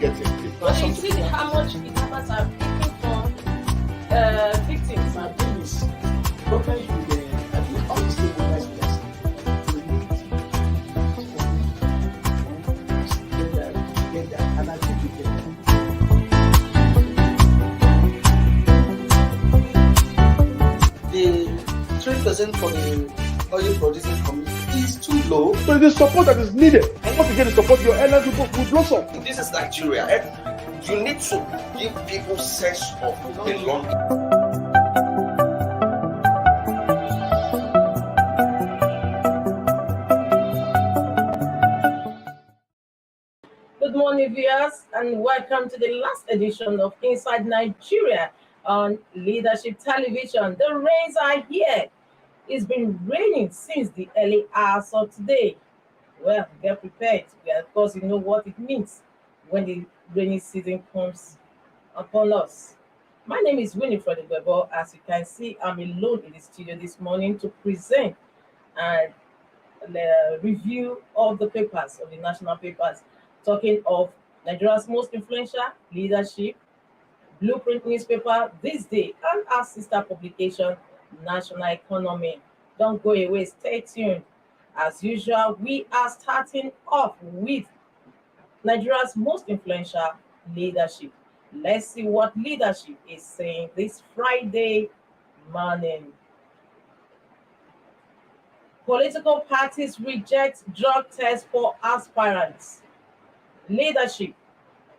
get it. But you see how much kidnappers are picking for victims. My thing is, government should, I think all the stakeholders get that, and I think we get that. The 3% for the oil producing community is too low. So the support that is needed. And once again, the support your airlines will blossom. This is Nigeria. You need to give people sense of belonging. Good morning, viewers, and welcome to the last edition of Inside Nigeria on Leadership Television. The rains are here. It's been raining since the early hours of today. Well, get prepared, because you know what it means when the rainy season comes upon us. My name is Winifred Webo. As you can see, I'm alone in the studio this morning to present and review of the papers, of the national papers, talking of Nigeria's most influential leadership, Blueprint newspaper, THISDAY, and our sister publication, National Economy. Don't go away, stay tuned. As usual, we are starting off with Nigeria's most influential leadership. Let's see what leadership is saying this Friday morning. Political parties reject drug test for aspirants. Leadership.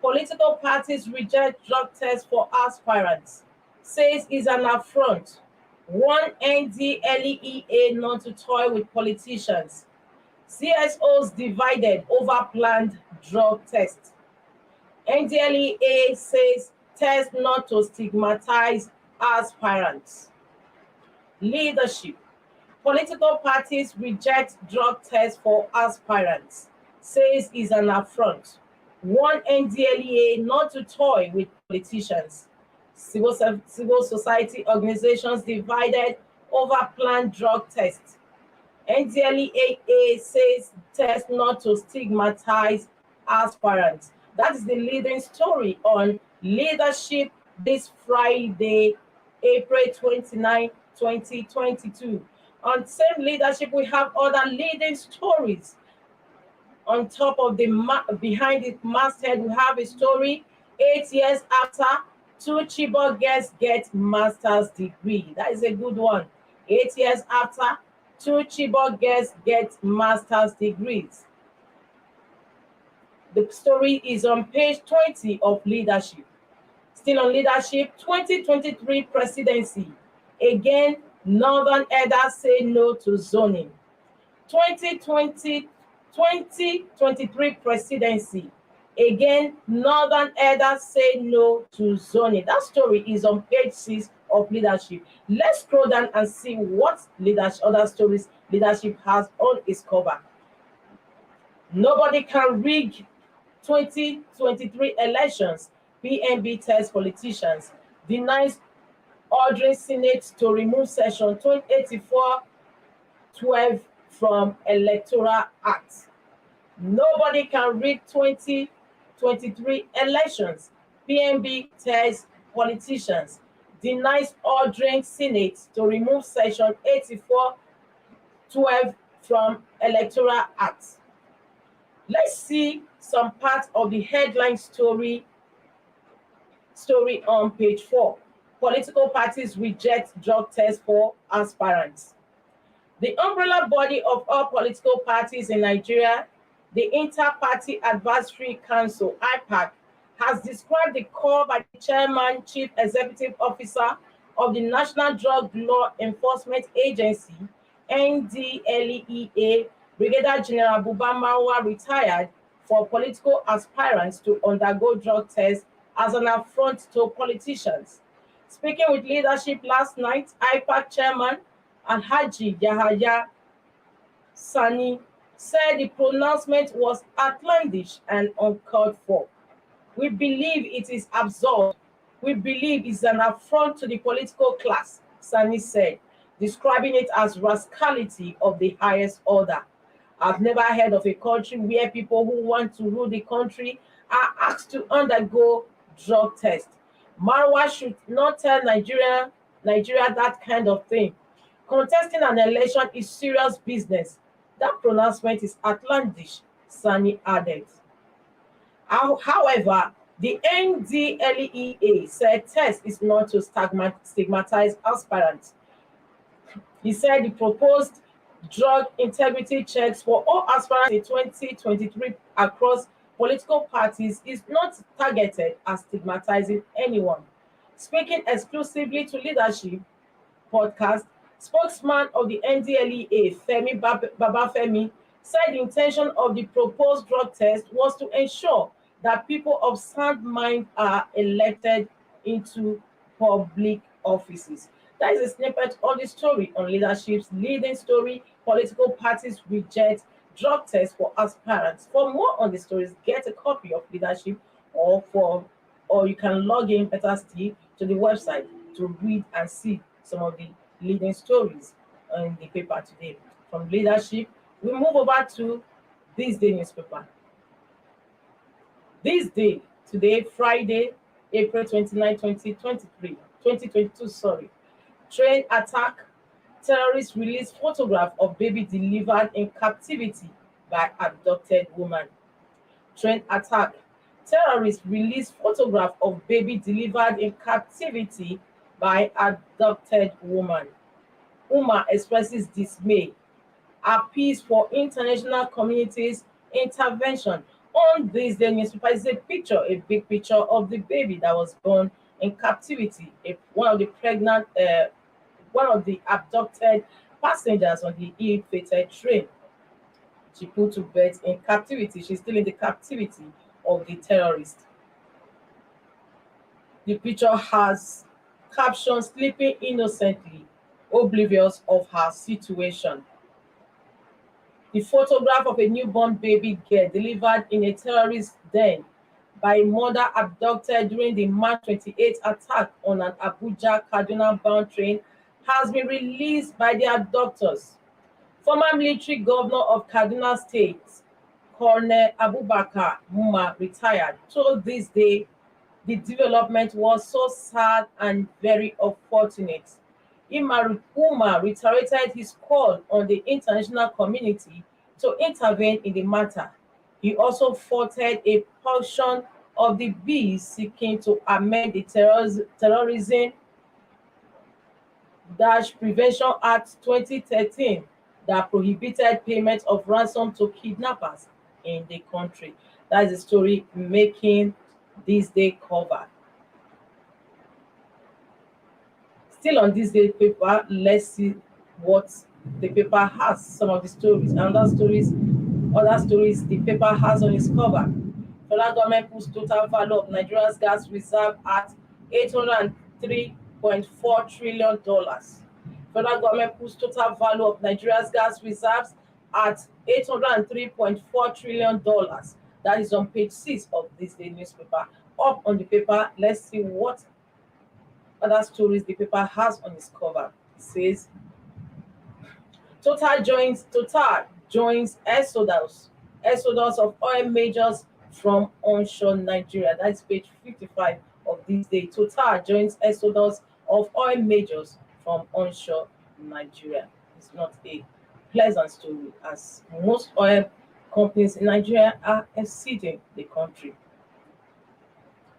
Political parties reject drug test for aspirants. Says is an affront. One NDLEA not to toy with politicians. CSOs divided over planned drug test. NDLEA says test not to stigmatize aspirants. Leadership. Political parties reject drug test for aspirants. Says is an affront. One NDLEA not to toy with politicians. Civil society organizations divided over planned drug tests. NDLEA says test not to stigmatize aspirants. That is the leading story on leadership this Friday, April 29, 2022. On same leadership, we have other leading stories. On top of the behind the masthead, we have a story 8 years after 2 Chibok girls get master's degree. That is a good one. 8 years after 2 Chibok girls get master's degrees. The story is on page 20 of leadership. Still on leadership, 2023 presidency. Again, Northern elders say no to zoning. 2023 presidency. Again, Northern elders say no to zoning. That story is on page 6 of leadership. Let's scroll down and see what other stories leadership has on its cover. Nobody can rig 2023 elections. PNB tells politicians. Denies ordering Senate to remove section 284(12) from Electoral Act. Nobody can rig 2023 elections. PNB tells politicians. Denies ordering Senate to remove section 84(12) from Electoral Act. Let's see some parts of the headline story on page 4. Political parties reject drug test for aspirants. The umbrella body of all political parties in Nigeria, the Inter-Party Advisory Council, IPAC, has described the call by the Chairman, Chief Executive Officer of the National Drug Law Enforcement Agency, NDLEA, Brigadier General Buba Marwa, retired, for political aspirants to undergo drug tests as an affront to politicians. Speaking with leadership last night, IPAC Chairman Alhaji Yahaya Sani said the pronouncement was outlandish and uncalled for. We believe it is absurd. We believe it's an affront to the political class, Sani said, describing it as rascality of the highest order. I've never heard of a country where people who want to rule the country are asked to undergo drug test. Marwa should not tell Nigeria that kind of thing. Contesting an election is serious business. That pronouncement is outlandish, Sani added. However, the NDLEA said test is not to stigmatize aspirants. He said the proposed drug integrity checks for all aspirants in 2023 across political parties is not targeted at stigmatizing anyone. Speaking exclusively to leadership podcast, spokesman of the NDLEA, Femi Babafemi, said the intention of the proposed drug test was to ensure that people of sound mind are elected into public offices. That is a snippet of the story on leadership's leading story. Political parties reject drug tests for aspirants. For more on the stories, get a copy of leadership or you can log in better still to the website to read and see some of the leading stories in the paper today. From leadership, we move over to THISDAY newspaper. THISDAY, today, Friday, April 29, 2022, sorry. Train attack, terrorists release photograph of baby delivered in captivity by abducted woman. Train attack, terrorists release photograph of baby delivered in captivity by abducted woman. Umar expresses dismay, appeals for international community's intervention. On THISDAY newspaper is a picture, a big picture of the baby that was born in captivity. One of the abducted passengers on the ill-fated train. She put to bed in captivity. She's still in the captivity of the terrorist. The picture has caption sleeping innocently, oblivious of her situation. The photograph of a newborn baby girl delivered in a terrorist den by a mother abducted during the March 28 attack on an Abuja-Kaduna-bound train has been released by the abductors. Former military governor of Kaduna State, Colonel Abubakar Muma, retired, told THISDAY the development was so sad and very unfortunate. Umar reiterated his call on the international community to intervene in the matter. He also faulted a portion of the bill seeking to amend the Terrorism Prevention Act 2013 that prohibited payment of ransom to kidnappers in the country. That is the story making THISDAY cover. Still on THISDAY paper, let's see what the paper has. Some of the stories and other stories the paper has on its cover. Federal government puts total value of Nigeria's gas reserve at $803.4 trillion. Federal government puts total value of Nigeria's gas reserves at $803.4 trillion. That is on page 6 of THISDAY newspaper. Up on the paper, let's see what other stories the paper has on its cover. It says Total joins exodus of oil majors from onshore Nigeria. That's page 55 of THISDAY. Total joins exodus of oil majors from onshore Nigeria. It's not a pleasant story, as most oil companies in Nigeria are exceeding the country.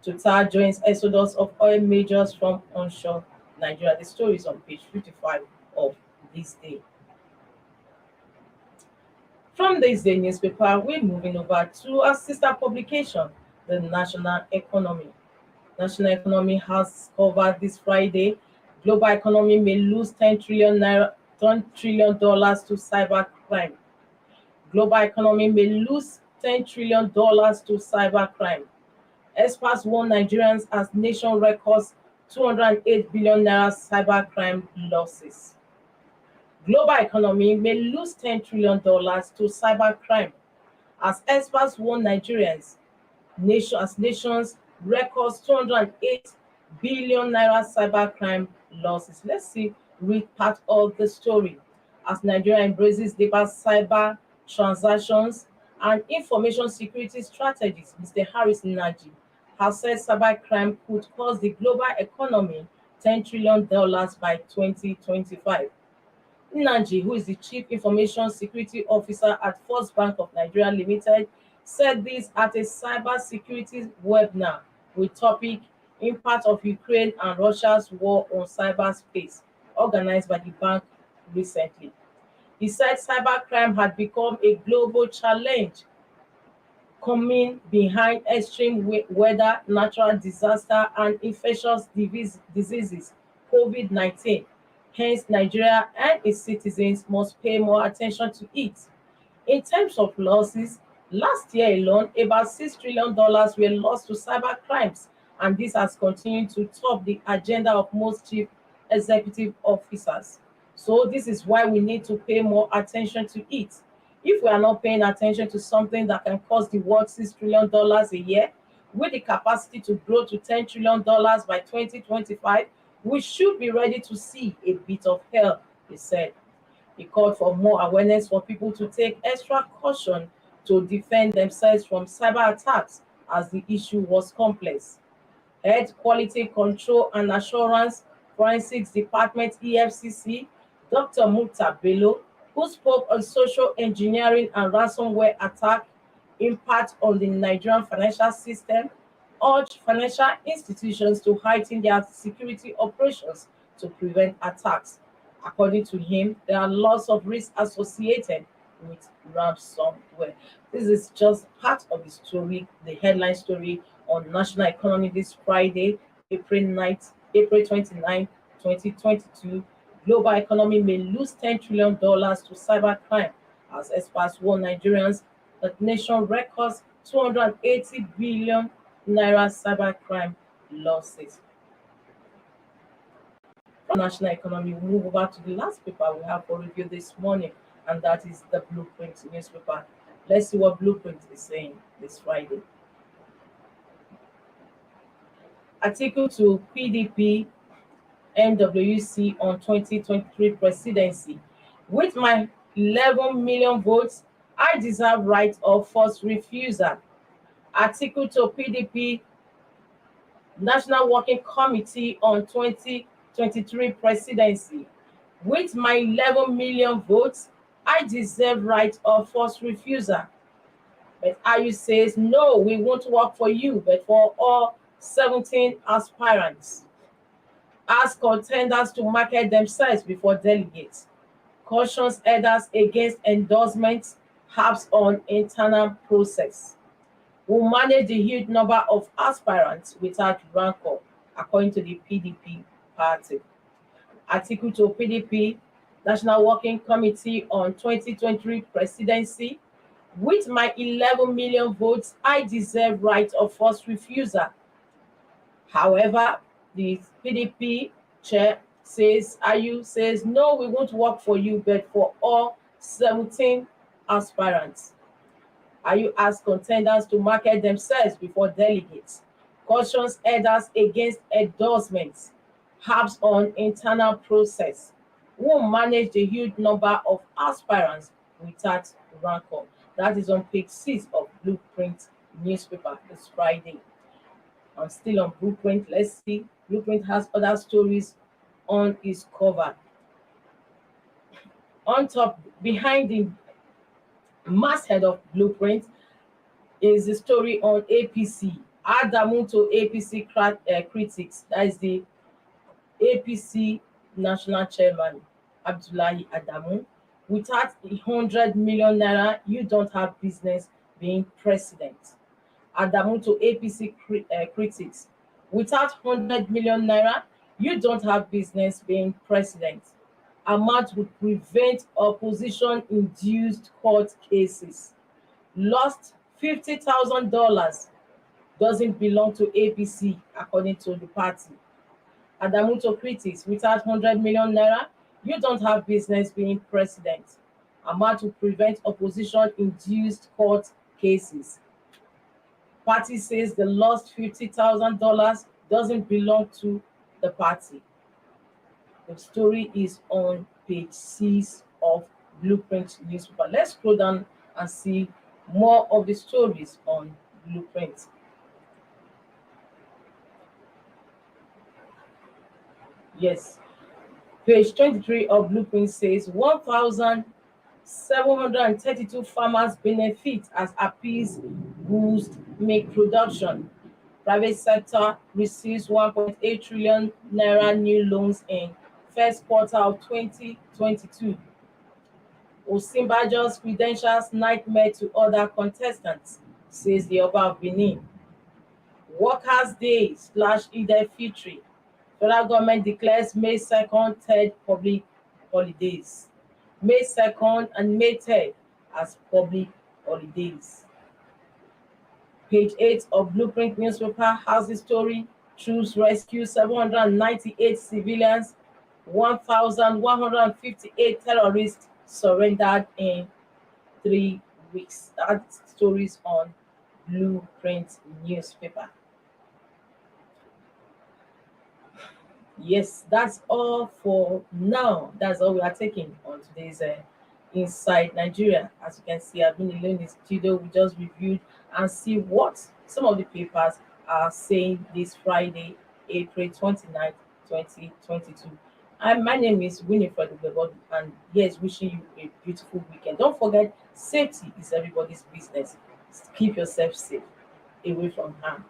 Total joins exodus of oil majors from onshore Nigeria. The story is on page 55 of THISDAY. From THISDAY newspaper, we're moving over to our sister publication, the National Economy. National Economy has covered this Friday. Global economy may lose $10 trillion to cybercrime. Global economy may lose $10 trillion to cybercrime. Experts warn Nigerians as nation records 208 billion naira cybercrime losses. Global economy may lose $10 trillion to cybercrime as experts warn Nigerians nations records 208 billion naira cybercrime losses. Let's read part of the story. As Nigeria embraces deeper cyber transactions, and information security strategist, Mr. Harris Naji, has said cybercrime could cost the global economy $10 trillion by 2025. Nnaji, who is the Chief Information Security Officer at First Bank of Nigeria Limited, said this at a cybersecurity webinar with topic Impact of Ukraine and Russia's War on Cyberspace, organized by the bank recently. He said cybercrime had become a global challenge, coming behind extreme weather, natural disaster, and infectious diseases, COVID-19. Hence, Nigeria and its citizens must pay more attention to it. In terms of losses, last year alone, about $6 trillion were lost to cyber crimes, and this has continued to top the agenda of most chief executive officers. So this is why we need to pay more attention to it. If we are not paying attention to something that can cost the world $6 trillion a year, with the capacity to grow to $10 trillion by 2025, we should be ready to see a bit of hell, he said. He called for more awareness for people to take extra caution to defend themselves from cyber attacks as the issue was complex. Head Quality Control and Assurance Forensics Department EFCC, Dr. Mukta Bello, who spoke on social engineering and ransomware attack impact on the Nigerian financial system, urged financial institutions to heighten their security operations to prevent attacks. According to him, there are lots of risks associated with ransomware. This is just part of the story, the headline story on national economy this Friday, April 29, 2022. Global economy may lose $10 trillion to cybercrime as experts warn Nigerians that nation records 280 billion naira cybercrime losses. From national economy, we move over to the last paper we have for review this morning, and that is the Blueprint newspaper. Let's see what Blueprint is saying this Friday. Article to PDP NWC on 2023 presidency. With my 11 million votes, I deserve right of first refusal. Article to PDP National Working Committee on 2023 presidency. With my 11 million votes, I deserve right of first refusal. But IU says, no, we won't work for you, but for all 17 aspirants. Ask contenders to market themselves before delegates. Cautions others against endorsements, harps on internal process. Will manage the huge number of aspirants without rancor, according to the PDP party. Article to PDP National Working Committee on 2023 presidency. With my 11 million votes, I deserve right of first refusal. However, the PDP chair says, IU says, no, we won't work for you, but for all 17 aspirants. IU asks contenders to market themselves before delegates. Cautions others against endorsements. Harps on internal process. Will manage the huge number of aspirants without rancor. That is on page 6 of Blueprint newspaper this Friday. I'm still on Blueprint. Let's see. Blueprint has other stories on its cover. On top, behind the masthead of Blueprint is the story on APC. Adamu to APC critics. That is the APC national chairman, Abdullahi Adamu. Without 100 million naira, you don't have business being president. Adamu to APC critics. Without 100 million naira, you don't have business being president. Amount would prevent opposition-induced court cases. Lost $50,000 doesn't belong to APC, according to the party. Adamu to critics. Without 100 million naira, you don't have business being president. Amount to prevent opposition-induced court cases. Party says the lost $50,000 doesn't belong to the party. The story is on page 6 of Blueprint newspaper. Let's scroll down and see More of the stories on Blueprint. Yes. Page 23 of Blueprint says 1,732 farmers benefit as appeals boost milk production. Private sector receives 1.8 trillion naira new loans in first quarter of 2022. Osinbajo's credentials nightmare to other contestants, says the Oba of Benin. Workers' Day / Eid Fitri. Federal government declares May 2nd, 3rd public holidays. May 2nd and May 3rd as public holidays. Page 8 of Blueprint newspaper has the story. Troops rescue 798 civilians, 1,158 terrorists surrendered in 3 weeks. That stories on Blueprint newspaper. Yes, that's all for now. That's all we are taking on today's Inside Nigeria. As you can see, I've been alone in the studio. We just reviewed and see what some of the papers are saying this Friday, April 29th, 2022. And my name is Winifred Ubebo, and here's wishing you a beautiful weekend. Don't forget, safety is everybody's business. Keep yourself safe, away from harm.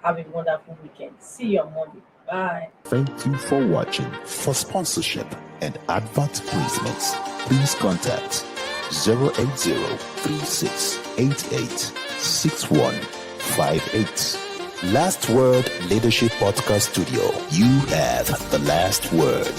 Have a wonderful weekend. See you on Monday. Bye. Thank you for watching. For sponsorship and advert placements, please contact 080-3688-6158. Last Word Leadership Podcast Studio. You have the last word.